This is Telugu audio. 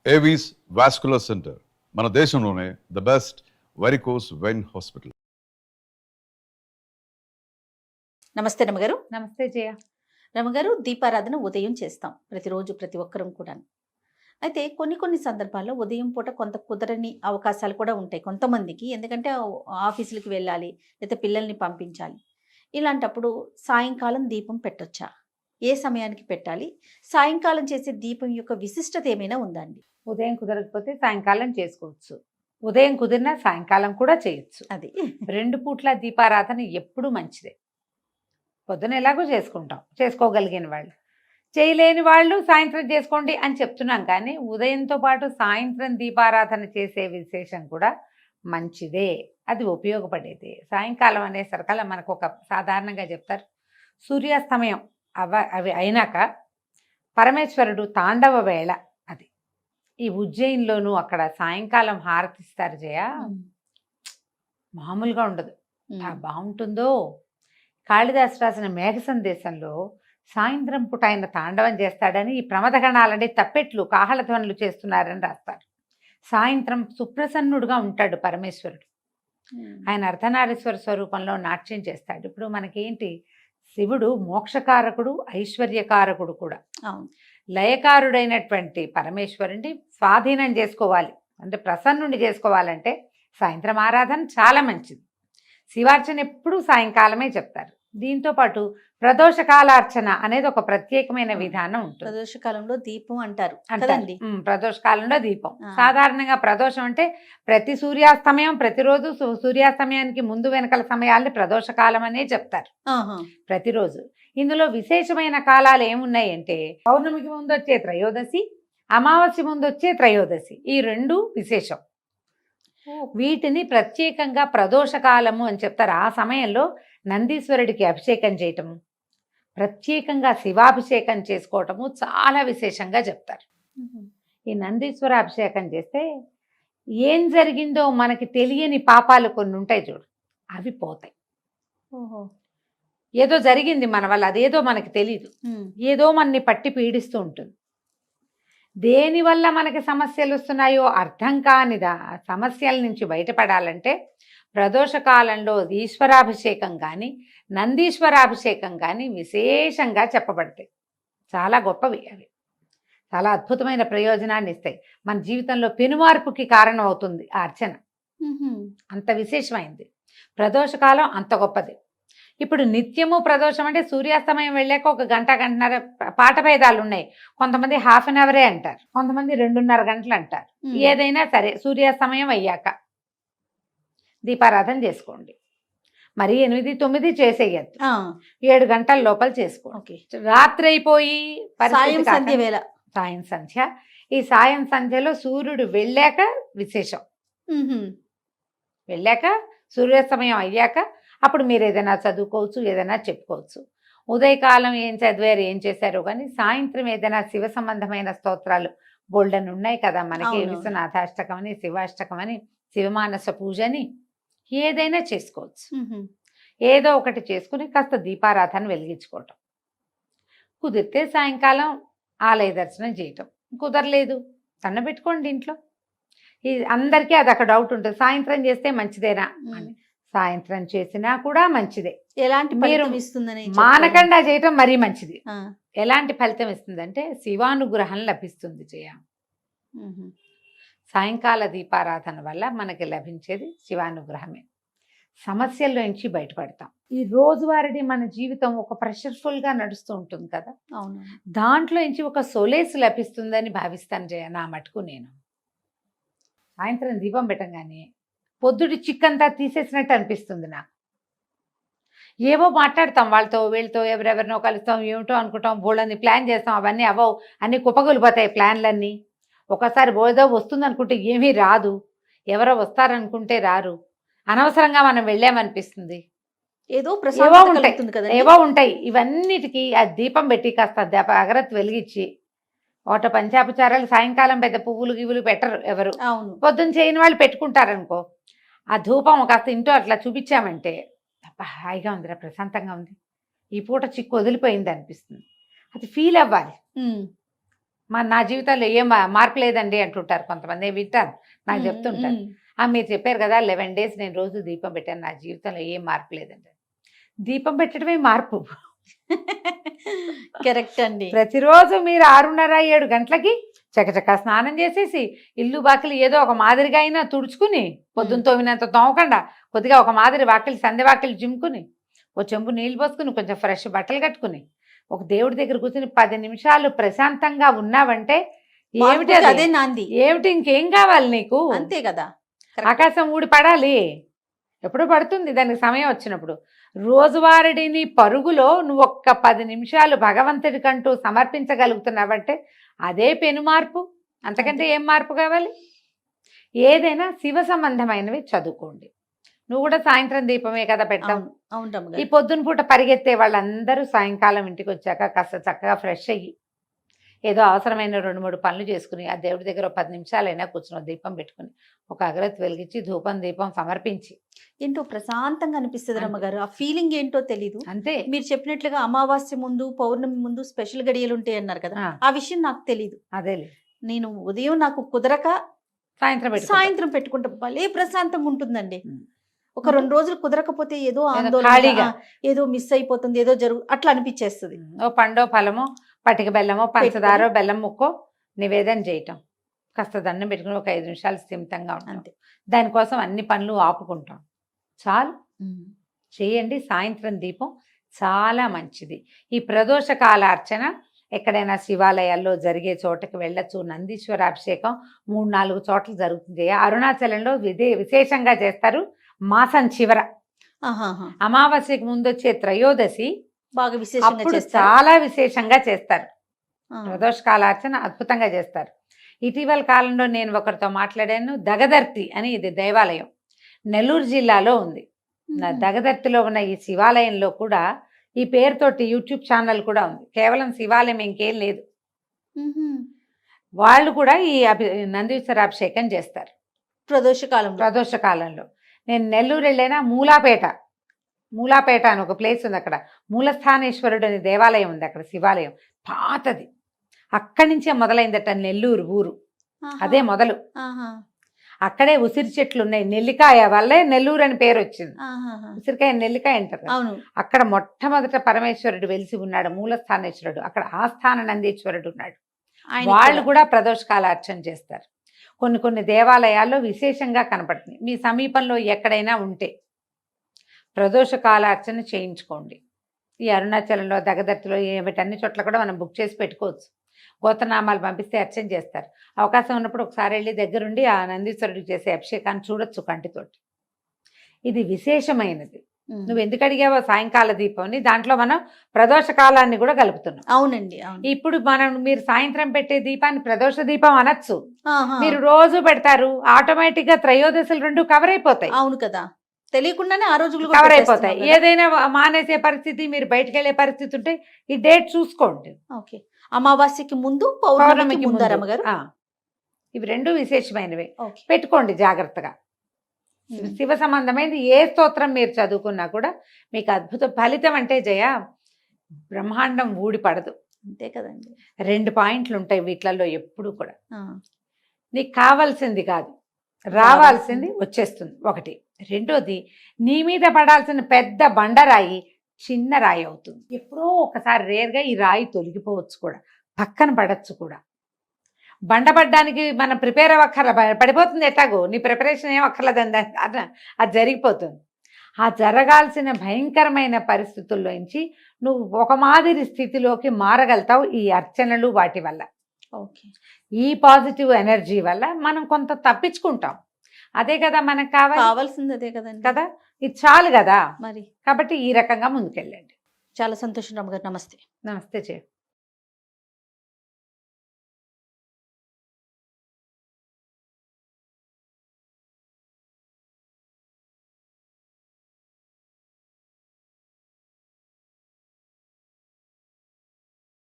ఏవీస్ వాస్కులర్ సెంటర్ మన దేశంలోనే the best varicose vein hospital. నమస్తే రమగారు. నమస్తే జయ. రమగారు, దీపారాధన ఉదయం చేస్తాం ప్రతిరోజు, ప్రతి ఒక్కరం కూడా. అయితే కొన్ని సందర్భాల్లో ఉదయం పూట కొంత కుదరని అవకాశాలు కూడా ఉంటాయి కొంతమందికి. ఎందుకంటే ఆఫీసులకు వెళ్ళాలి, లేదా పిల్లల్ని పంపించాలి. ఇలాంటప్పుడు సాయంకాలం దీపం పెట్టొచ్చా? ఏ సమయానికి పెట్టాలి? సాయంకాలం చేసే దీపం యొక్క విశిష్టత ఏమైనా ఉందా అండి? ఉదయం కుదరకపోతే సాయంకాలం చేసుకోవచ్చు, ఉదయం కుదిరినా సాయంకాలం కూడా చేయొచ్చు. అది 2 పూట్ల దీపారాధన ఎప్పుడు మంచిదే. పొద్దున ఎలాగో చేసుకుంటాం, చేసుకోగలిగిన వాళ్ళు. చేయలేని వాళ్ళు సాయంత్రం చేసుకోండి అని చెప్తున్నాం, కానీ ఉదయంతో పాటు సాయంత్రం దీపారాధన చేసే విశేషం కూడా మంచిదే, అది ఉపయోగపడేది. సాయంకాలం అనేసరికల్లా మనకు ఒక సాధారణంగా చెప్తారు, సూర్యాస్తమయం అవి అయినాక పరమేశ్వరుడు తాండవ వేళ. అది ఈ ఉజ్జయిన్లోనూ అక్కడ సాయంకాలం హారతిస్తారు జయ, మామూలుగా ఉండదు. బాగుంటుందో. కాళిదాసు రాసిన మేఘ సందేశంలో సాయంత్రం పూట ఆయన తాండవం చేస్తాడని, ఈ ప్రమదగణాలని తప్పెట్లు కాహళధ్వనులు చేస్తున్నారని రాస్తారు. సాయంత్రం సుప్రసన్నుడుగా ఉంటాడు పరమేశ్వరుడు. ఆయన అర్ధనారీశ్వర స్వరూపంలో నాట్యం చేస్తాడు. ఇప్పుడు మనకేంటి, శివుడు మోక్షకారకుడు, ఐశ్వర్యకారకుడు కూడా. లయకారుడైనటువంటి పరమేశ్వరుని స్వాధీనం చేసుకోవాలి అంటే, ప్రసన్నుని చేసుకోవాలంటే సాయంత్రం ఆరాధన చాలా మంచిది. శివార్చన ఎప్పుడూ సాయంకాలమే చెప్తారు. దీంతో పాటు ప్రదోషకాలార్చన అనేది ఒక ప్రత్యేకమైన విధానం ఉంటుంది. ప్రదోషకాలంలో దీపం అంటారు. ప్రదోషకాలంలో దీపం. సాధారణంగా ప్రదోషం అంటే ప్రతి సూర్యాస్తమయం, ప్రతిరోజు సూర్యాస్తమయానికి ముందు వెనకల సమయాల్ని ప్రదోషకాలం అనే చెప్తారు ప్రతిరోజు. ఇందులో విశేషమైన కాలాలు ఏమున్నాయి అంటే, పౌర్ణమికి ముందు వచ్చే త్రయోదశి, అమావాస్య ముందు వచ్చే త్రయోదశి, ఈ 2 విశేషం. వీటిని ప్రత్యేకంగా ప్రదోషకాలము అని చెప్తారు. ఆ సమయంలో నందీశ్వరుడికి అభిషేకం చేయటము, ప్రత్యేకంగా శివాభిషేకం చేసుకోవటము చాలా విశేషంగా చెప్తారు. ఈ నందీశ్వర అభిషేకం చేస్తే ఏం జరిగిందో మనకి తెలియని పాపాలు కొన్ని ఉంటాయి చూడు, అవి పోతాయి. ఏదో జరిగింది మన వల్ల, అదేదో మనకి తెలీదు, ఏదో మనని పట్టి పీడిస్తూ ఉంటుంది. దేనివల్ల మనకి సమస్యలు వస్తున్నాయో అర్థం కానిదా సమస్యల నుంచి బయటపడాలంటే ప్రదోషకాలంలో ఈశ్వరాభిషేకం కానీ నందీశ్వరాభిషేకం కానీ విశేషంగా చెప్పబడతాయి. చాలా గొప్పవి అవి, చాలా అద్భుతమైన ప్రయోజనాన్ని ఇస్తాయి. మన జీవితంలో పెనుమార్పుకి కారణం అవుతుంది ఆ అర్చన. అంత విశేషమైంది ప్రదోషకాలం, అంత గొప్పది. ఇప్పుడు నిత్యము ప్రదోషం అంటే సూర్యాస్తమయం వెళ్ళాక 1 గంట, గంటన్నర పాట భేదాలు ఉన్నాయి. కొంతమంది ½ అన్ అవరే అంటారు, కొంతమంది 2.5 గంటలు అంటారు. ఏదైనా సరే సూర్యాస్తమయం అయ్యాక దీపారాధన చేసుకోండి. మరి 8, 9 చేసేయద్దు, 7 గంటల లోపల చేసుకోండి. రాత్రి అయిపోయి సాయం సంధ్య. ఈ సాయం సంధ్యలో సూర్యుడు వెళ్ళాక విశేషం. వెళ్ళాక సూర్యాస్తమయం అయ్యాక అప్పుడు మీరు ఏదైనా చదువుకోవచ్చు, ఏదైనా చెప్పుకోవచ్చు. ఉదయకాలం ఏం చదివారు, ఏం చేశారో కానీ సాయంత్రం ఏదైనా శివ సంబంధమైన స్తోత్రాలు బోల్డన్ ఉన్నాయి కదా మనకి. విశ్వనాథాష్టకం అని, శివాష్టకం అని, శివమానస పూజ అని ఏదైనా చేసుకోవచ్చు. ఏదో ఒకటి చేసుకుని కాస్త దీపారాధన వెలిగించుకోవటం. కుదిరితే సాయంకాలం ఆలయ దర్శనం చేయటం, కుదరలేదు పెట్టుకోండి ఇంట్లో. అందరికీ అదొక డౌట్ ఉంటుంది, సాయంత్రం చేస్తే మంచిదేనా అని. సాయంత్రం చేసినా కూడా మంచిదే. ఎలాంటి ఫలితం ఇస్తుందని మానకుండా చేయటం మరీ మంచిది. ఎలాంటి ఫలితం ఇస్తుందంటే శివానుగ్రహం లభిస్తుంది జయ. సాయంకాల దీపారాధన వల్ల మనకి లభించేది శివానుగ్రహమే. సమస్యల్లో నుంచి బయటపడతాం. ఈ రోజువారీ మన జీవితం ఒక ప్రెషర్ఫుల్గా నడుస్తూ ఉంటుంది కదా, దాంట్లో నుంచి ఒక సొలేస్ లభిస్తుందని భావిస్తాను జయ. నా మటుకు నేను సాయంత్రం దీపం పెట్టగానే పొద్దుటి చిక్కంతా తీసేసినట్టు అనిపిస్తుంది నాకు. ఏవో మాట్లాడతాం వాళ్ళతో, వీళ్ళతో, ఎవరెవరినో కలుస్తాం, ఏమిటో అనుకుంటాం, బోళ్ళని ప్లాన్ చేస్తాం, అవన్నీ అవో అన్నీ కుప్పగొలిపోతాయి ప్లాన్లన్నీ. ఒకసారి ఏదో వస్తుంది అనుకుంటే ఏమీ రాదు, ఎవరో వస్తారనుకుంటే రారు, అనవసరంగా మనం వెళ్ళామనిపిస్తుంది. ఏవో ఉంటాయి. ఇవన్నిటికీ ఆ దీపం పెట్టి కాస్త అగరత్తు వెలిగించి ఒకట పంచాపచారాలు, సాయంకాలం పెద్ద పువ్వులు గివ్వులు పెట్టరు ఎవరు, పొద్దున్న చేయని వాళ్ళు పెట్టుకుంటారనుకో. ఆ ధూపం కాస్త ఇంట్లో అట్లా చూపించామంటే హాయిగా ఉందిరా, ప్రశాంతంగా ఉంది, ఈ పూట చిక్కు వదిలిపోయింది అనిపిస్తుంది. అది ఫీల్ అవ్వాలి. నా జీవితంలో ఏం మార్పు లేదండి అంటుంటారు కొంతమంది, వింటారు నాకు చెప్తుంటారు. మీరు చెప్పారు కదా 11 days నేను రోజు దీపం పెట్టాను, నా జీవితంలో ఏం మార్పు లేదండి. దీపం పెట్టడమే మార్పు. కరెక్ట్ అండి. ప్రతిరోజు మీరు 6:30 7 గంటలకి చకచకా స్నానం చేసేసి ఇల్లు బాకిలి ఏదో ఒక మాదిరిగా అయినా తుడుచుకుని, పొద్దున్న తోమినంత తోమకుండా కొద్దిగా ఒక మాదిరి వాకిలి సంధ్య వాకిలి జిమ్ముకుని, ఓ చెంబు నీళ్ళు పోసుకుని, కొంచెం ఫ్రెష్ బట్టలు కట్టుకుని, ఒక దేవుడి దగ్గర కూర్చుని 10 నిమిషాలు ప్రశాంతంగా ఉన్నావంటే ఏమిటి అదే అదే నాంది. ఏమిటి ఇంకేం కావాలి నీకు? అంతే కదా. ఆకాశం ఊడి పడాలి, ఎప్పుడు పడుతుంది దానికి సమయం వచ్చినప్పుడు. రోజువారీని పరుగులో నువ్వు ఒక్క 10 నిమిషాలు భగవంతుడికంటూ సమర్పించగలుగుతున్నావంటే అదే పెను మార్పు. అంతకంటే ఏం మార్పు కావాలి? ఏదైనా శివ సంబంధమైనవి చదువుకోండి. నువ్వు కూడా సాయంత్రం దీపమే కదా పెడతావు. అవును ఈ రమ్మగారు. పొద్దున పూట పరిగెత్తే వాళ్ళందరూ సాయంకాలం ఇంటికి వచ్చాక కాస్త చక్కగా ఫ్రెష్ అయ్యి ఏదో అవసరమైన 2-3 పనులు చేసుకుని ఆ దేవుడి దగ్గర 10 నిమిషాలైనా కూర్చుని దీపం పెట్టుకుని ఒక అగరత్తి వెలిగించి ధూపం దీపం సమర్పించి ఏంటో ప్రశాంతంగా అనిపిస్తుంది రమ్మగారు. ఆ ఫీలింగ్ ఏంటో తెలీదు. అంతే. మీరు చెప్పినట్లుగా అమావాస్య ముందు పౌర్ణమి ముందు స్పెషల్ గడియలు ఉంటాయి అన్నారు కదా, ఆ విషయం నాకు తెలీదు. అదేలే, నేను ఉదయం నాకు కుదరక సాయంత్రం పెట్టుకుంటా, భలే ప్రశాంతంగా ఉంటుందండి. ఒక 2 రోజులు కుదరకపోతే ఏదో ఆందోళన, ఏదో మిస్ అయిపోతుంది, ఏదో అట్లా అనిపించేస్తుంది. ఓ పండో ఫలమో పటిక బెల్లమో పంచదారో బెల్లం ముక్కో నివేదన చేయటం, కాస్త దండం పెట్టుకుని ఒక 5 నిమిషాలు స్థిమితంగా ఉంటుంది. దానికోసం అన్ని పనులు ఆపుకుంటాం, చాలు. చేయండి. సాయంత్రం దీపం చాలా మంచిది. ఈ ప్రదోష కాల అర్చన ఎక్కడైనా శివాలయాల్లో జరిగే చోటకి వెళ్ళచ్చు. నందీశ్వర అభిషేకం 3-4 చోట్ల జరుగుతుంది. అరుణాచలంలో విశేషంగా చేస్తారు. మాసం చివర అమావాస్యకి ముందు వచ్చే త్రయోదశి బాగా విశేషంగా చేస్తారు, చాలా విశేషంగా చేస్తారు. ప్రదోష కాలార్చన అద్భుతంగా చేస్తారు. ఇటీవల కాలంలో నేను ఒకరితో మాట్లాడాను. దగదర్తి అని ఇది దేవాలయం నెల్లూరు జిల్లాలో ఉంది. దగదర్తిలో ఉన్న ఈ శివాలయంలో కూడా ఈ పేరుతోటి యూట్యూబ్ ఛానల్ కూడా ఉంది. కేవలం శివాలయం ఇంకేం లేదు. వాళ్ళు కూడా ఈ నందీశ్వర అభిషేకం చేస్తారు ప్రదోష కాలంలో. నేను నెల్లూరు వెళ్ళైనా మూలాపేట అని ఒక ప్లేస్ ఉంది. అక్కడ మూలస్థానేశ్వరుడు అనే దేవాలయం ఉంది. అక్కడ శివాలయం పాతది. అక్కడి నుంచే మొదలైందట నెల్లూరు ఊరు. అదే మొదలు. అక్కడే ఉసిరి చెట్లు ఉన్నాయి. నెల్లికాయ వల్లే నెల్లూరు అని పేరు వచ్చింది. ఉసిరికాయ నెల్లికాయ అంటారు. అక్కడ మొట్టమొదట పరమేశ్వరుడు వెలిసి ఉన్నాడు, మూలస్థానేశ్వరుడు. అక్కడ ఆస్థాన నందీశ్వరుడు ఉన్నాడు. వాళ్ళు కూడా ప్రదోషకాల అర్చన చేస్తారు. కొన్ని దేవాలయాల్లో విశేషంగా కనపడుతుంది. మీ సమీపంలో ఎక్కడైనా ఉంటే ప్రదోషకాల అర్చన చేయించుకోండి. ఈ అరుణాచలంలో దగదర్తిలో వీటన్ని చోట్ల కూడా మనం బుక్ చేసి పెట్టుకోవచ్చు. గోత్రనామాలు పంపిస్తే అర్చన చేస్తారు. అవకాశం ఉన్నప్పుడు ఒకసారి వెళ్ళి దగ్గరుండి ఆ నందీశ్వరుడికి చేసే అభిషేకాన్ని చూడొచ్చు కంటితోటి. ఇది విశేషమైనది. నువ్వు ఎందుకు అడిగావో సాయంకాల దీపం, దాంట్లో మనం ప్రదోష కాలాన్ని కూడా కలుపుతున్నాం. అవునండి. ఇప్పుడు మీరు సాయంత్రం పెట్టే దీపాన్ని ప్రదోష దీపం అనొచ్చు. మీరు రోజు పెడతారు, ఆటోమేటిక్ గా త్రయోదశులు 2 కవర్ అయిపోతాయి. అవును కదా, తెలియకుండానే ఆ రోజు కవర్ అయిపోతాయి. ఏదైనా మానేసే పరిస్థితి, మీరు బయటకు వెళ్ళే పరిస్థితి ఉంటే ఈ డేట్ చూసుకోండి. ఓకే, అమావాస్యకి ముందు పౌర్ణమికి ముందు రమ్మగారు. ఇవి 2 విశేషమైనవి. పెట్టుకోండి జాగ్రత్తగా. శివ సంబంధమైనది ఏ స్తోత్రం మీరు చదువుకున్నా కూడా మీకు అద్భుత ఫలితం. అంటే జయ, బ్రహ్మాండం ఊడిపడదు. అంతే కదండి. 2 పాయింట్లు ఉంటాయి వీటిలలో ఎప్పుడు కూడా. నీకు కావాల్సింది కాదు, రావాల్సింది వచ్చేస్తుంది. 1. 2ది, నీ మీద పడాల్సిన పెద్ద బండరాయి చిన్న రాయి అవుతుంది. ఎప్పుడో ఒకసారి రేర్గా ఈ రాయి తొలగిపోవచ్చు కూడా, పక్కన పడచ్చు కూడా. బండపడ్డానికి మనం ప్రిపేర్ అవ్వక్కర్ల, పడిపోతుంది ఎట్లాగో. నీ ప్రిపరేషన్ ఏం అక్కర్లేదండి, అది జరిగిపోతుంది. ఆ జరగాల్సిన భయంకరమైన పరిస్థితుల్లోంచి నువ్వు ఒక మాదిరి స్థితిలోకి మారగలుగుతావు ఈ అర్చనలు వాటి వల్ల. ఈ పాజిటివ్ ఎనర్జీ వల్ల మనం కొంత తప్పించుకుంటాం. అదే కదా మనకు కావాల్సింది, అదే కదండి కదా. ఇది చాలు కదా మరి. కాబట్టి ఈ రకంగా ముందుకెళ్ళండి. చాలా సంతోషం రమ్మగారు. నమస్తే. నమస్తే.